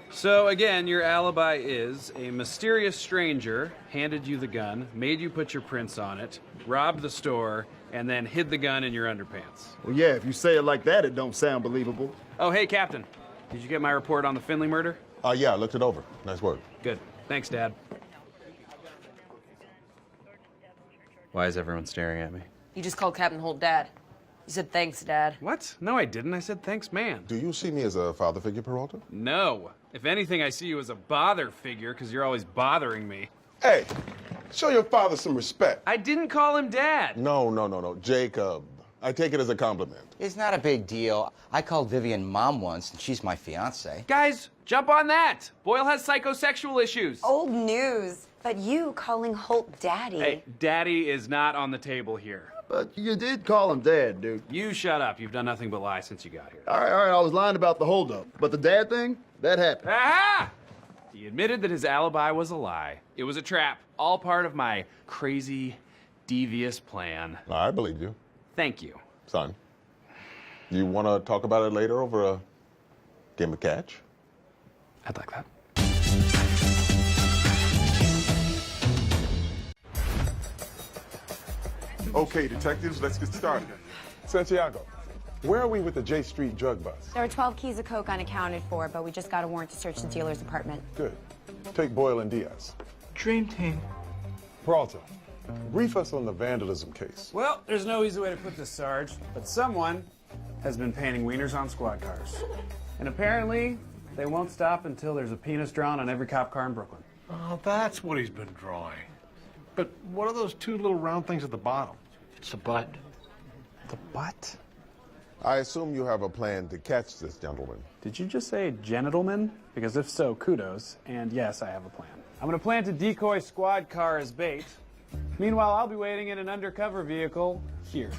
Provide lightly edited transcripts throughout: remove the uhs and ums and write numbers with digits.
So again, your alibi is a mysterious stranger handed you the gun, made you put your prints on it, robbed the store, and then hid the gun in your underpants. Well, yeah, if you say it like that, it don't sound believable. Oh, hey, Captain. Did you get my report on the Finley murder? Yeah, I looked it over. Nice work. Good. Thanks, Dad. Why is everyone staring at me? You just called Captain Holt Dad. You said thanks, Dad. What? No, I didn't. I said thanks, man. Do you see me as a father figure, Peralta? No. If anything, I see you as a bother figure because you're always bothering me. Hey, show your father some respect. I didn't call him Dad. No. Jacob. I take it as a compliment. It's not a big deal. I called Vivian Mom once, and she's my fiance. Guys, jump on that. Boyle has psychosexual issues. Old news. But you calling Holt Daddy. Hey, Daddy is not on the table here. But you did call him Dad, dude. You shut up. You've done nothing but lie since you got here. All right, I was lying about the holdup. But the dad thing, that happened. Aha! He admitted that his alibi was a lie. It was a trap. All part of my crazy, devious plan. I believe you. Thank you. Son, you want to talk about it later over a game of catch? I'd like that. Okay, detectives, let's get started. Santiago, where are we with the J Street drug bust? There are 12 keys of coke unaccounted for, but we just got a warrant to search the dealer's apartment. Good. Take Boyle and Diaz. Dream team. Peralta, brief us on the vandalism case. Well, there's no easy way to put this, Sarge, but someone has been painting wieners on squad cars. And apparently, they won't stop until there's a penis drawn on every cop car in Brooklyn. Oh, that's what he's been drawing. But what are those two little round things at the bottom? It's a butt. The butt? I assume you have a plan to catch this gentleman. Did you just say gentleman? Because if so, kudos. And yes, I have a plan. I'm gonna plant a decoy squad car as bait. Meanwhile, I'll be waiting in an undercover vehicle here.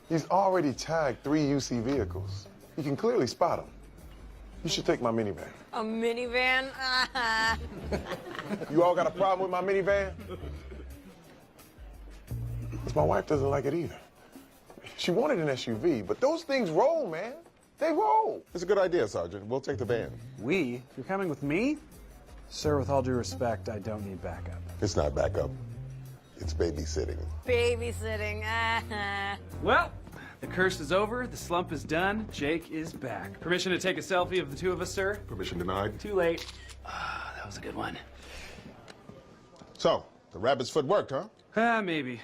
He's already tagged 3 UC vehicles. You can clearly spot him. You should take my minivan. A minivan? You all got a problem with my minivan? 'Cause my wife doesn't like it either. She wanted an SUV, but those things roll, man. They roll. It's a good idea, Sergeant. We'll take the van. We? You're coming with me? Sir, with all due respect, I don't need backup. It's not backup. It's babysitting. Babysitting. Well, the curse is over, the slump is done, Jake is back. Permission to take a selfie of the two of us, sir? Permission denied. Too late. That was a good one. So, the rabbit's foot worked, huh? Maybe.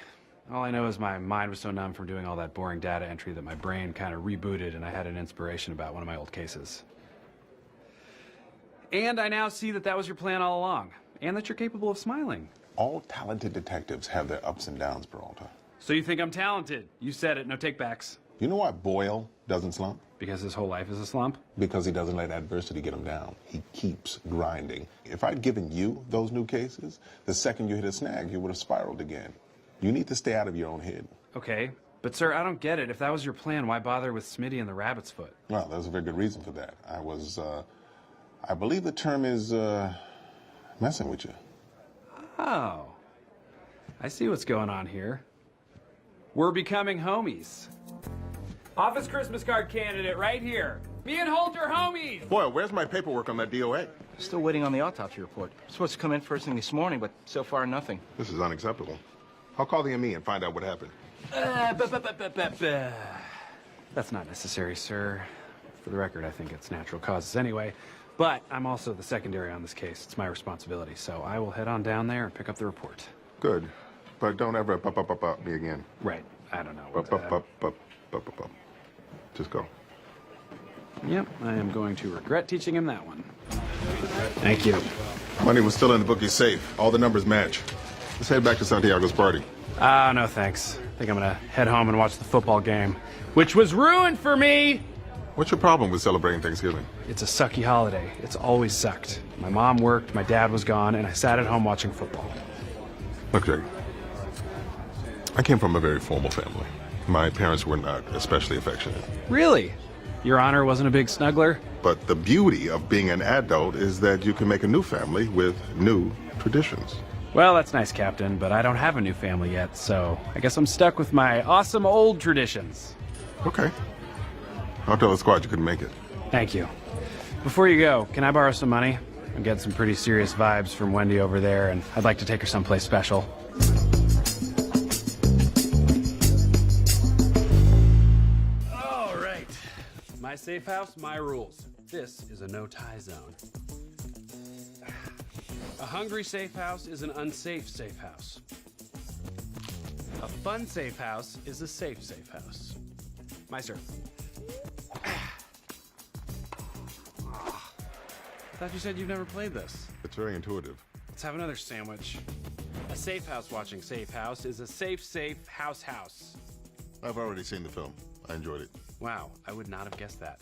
All I know is my mind was so numb from doing all that boring data entry that my brain kind of rebooted and I had an inspiration about one of my old cases. And I now see that that was your plan all along, and that you're capable of smiling. All talented detectives have their ups and downs, Peralta. So you think I'm talented? You said it, no takebacks. You know why Boyle doesn't slump? Because his whole life is a slump? Because he doesn't let adversity get him down. He keeps grinding. If I'd given you those new cases, the second you hit a snag, you would have spiraled again. You need to stay out of your own head. Okay, but sir, I don't get it. If that was your plan, why bother with Smitty and the rabbit's foot? Well, there's a very good reason for that. I believe the term is, messing with you. Oh. I see what's going on here. We're becoming homies. Office Christmas card candidate right here. Me and Holt are homies! Boyle, where's my paperwork on that DOA? Still waiting on the autopsy report. Supposed to come in first thing this morning, but so far nothing. This is unacceptable. I'll call the ME and find out what happened. That's not necessary, sir. For the record, I think it's natural causes anyway. But I'm also the secondary on this case. It's my responsibility, so I will head on down there and pick up the report. Good. But don't ever me again. Right. I don't know. Just go. Yep, I am going to regret teaching him that one. Thank you. Money was still in the bookie's safe. All the numbers match. Let's head back to Santiago's party. No thanks. I think I'm gonna head home and watch the football game, which was ruined for me! What's your problem with celebrating Thanksgiving? It's a sucky holiday. It's always sucked. My mom worked, my dad was gone, and I sat at home watching football. Look, Jake. I came from a very formal family. My parents were not especially affectionate. Really? Your Honor wasn't a big snuggler? But the beauty of being an adult is that you can make a new family with new traditions. Well, that's nice, Captain, but I don't have a new family yet, so I guess I'm stuck with my awesome old traditions. Okay. I'll tell the squad you couldn't make it. Thank you. Before you go, can I borrow some money? I'm getting some pretty serious vibes from Wendy over there, and I'd like to take her someplace special. All right. My safe house, my rules. This is a no-tie zone. A hungry safe house is an unsafe safe house. A fun safe house is a safe house. Meister. I thought you said you've never played this. It's very intuitive. Let's have another sandwich. A safe house watching safe house is a safe house. I've already seen the film. I enjoyed it. Wow, I would not have guessed that.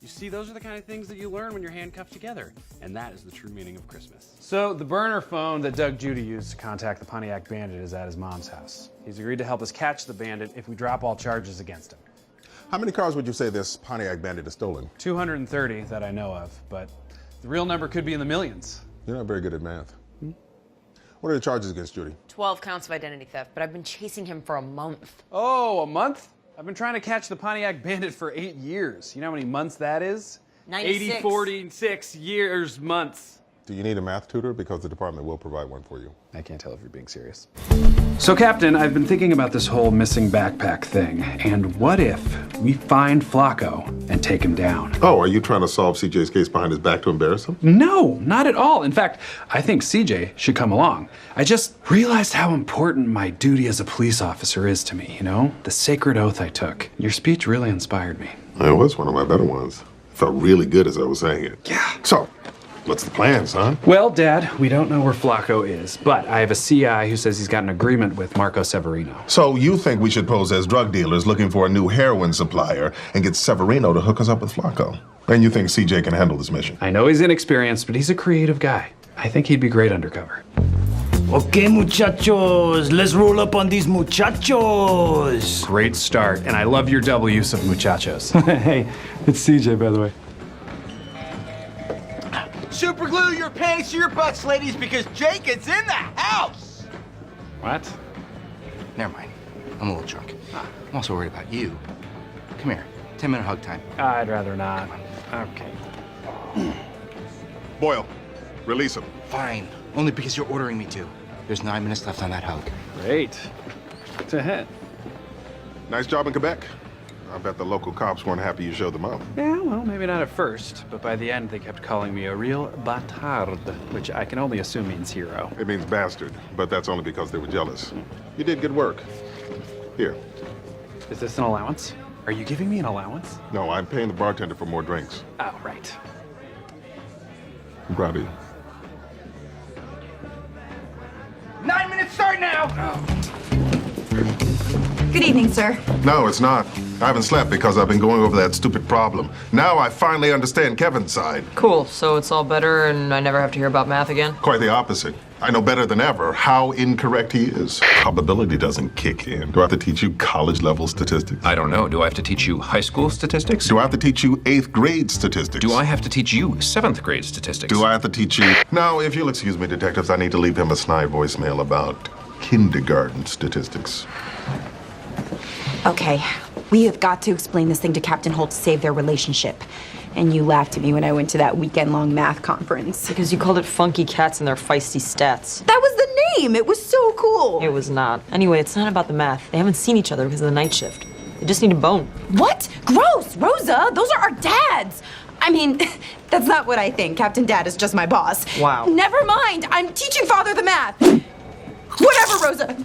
You see, those are the kind of things that you learn when you're handcuffed together, and that is the true meaning of Christmas. So the burner phone that Doug Judy used to contact the Pontiac Bandit is at his mom's house. He's agreed to help us catch the bandit if we drop all charges against him. How many cars would you say this Pontiac Bandit has stolen? 230 that I know of, but the real number could be in the millions. You're not very good at math. What are the charges against Judy? 12 counts of identity theft, but I've been chasing him for a month. Oh, a month? I've been trying to catch the Pontiac Bandit for 8 years. You know how many months that is? 96. 46 years, months. Do you need a math tutor? Because the department will provide one for you. I can't tell if you're being serious. So, Captain, I've been thinking about this whole missing backpack thing. And what if we find Flacco and take him down? Oh, are you trying to solve CJ's case behind his back to embarrass him? No, not at all. In fact, I think CJ should come along. I just realized how important my duty as a police officer is to me, you know? The sacred oath I took. Your speech really inspired me. It was one of my better ones. It felt really good as I was saying it. Yeah. So, what's the plan, son? Well, Dad, we don't know where Flacco is, but I have a CI who says he's got an agreement with Marco Severino. So you think we should pose as drug dealers looking for a new heroin supplier and get Severino to hook us up with Flacco? And you think CJ can handle this mission? I know he's inexperienced, but he's a creative guy. I think he'd be great undercover. Okay, muchachos, let's roll up on these muchachos. Great start, and I love your double use of muchachos. Hey, it's CJ, by the way. Super glue your panties to your butts, ladies, because Jake is in the house! What? Never mind. I'm a little drunk. I'm also worried about you. Come here. 10-minute hug time. I'd rather not. Okay. Boyle, release him. Fine. Only because you're ordering me to. There's 9 minutes left on that hug. Great. It's a hit. Nice job in Quebec. I bet the local cops weren't happy you showed them up. Yeah, well, maybe not at first, but by the end they kept calling me a real bâtard, which I can only assume means hero. It means bastard, but that's only because they were jealous. You did good work. Here. Is this an allowance? Are you giving me an allowance? No, I'm paying the bartender for more drinks. Oh, right. I'm proud of you. 9 minutes start now! Good evening, sir. No, it's not. I haven't slept because I've been going over that stupid problem. Now I finally understand Kevin's side. Cool, so it's all better and I never have to hear about math again? Quite the opposite. I know better than ever how incorrect he is. Probability doesn't kick in. Do I have to teach you college-level statistics? I don't know. Do I have to teach you high school statistics? Do I have to teach you 8th grade statistics? Do I have to teach you 7th grade statistics? Do I have to teach you... Now, if you'll excuse me, detectives, I need to leave him a snide voicemail about kindergarten statistics. Okay, we have got to explain this thing to Captain Holt to save their relationship. And you laughed at me when I went to that weekend-long math conference. Because you called it Funky Cats and their feisty stats. That was the name! It was so cool! It was not. Anyway, it's not about the math. They haven't seen each other because of the night shift. They just need a bone. What? Gross! Rosa, those are our dads! I mean, that's not what I think. Captain Dad is just my boss. Wow. Never mind! I'm teaching Father the math! Whatever, Rosa!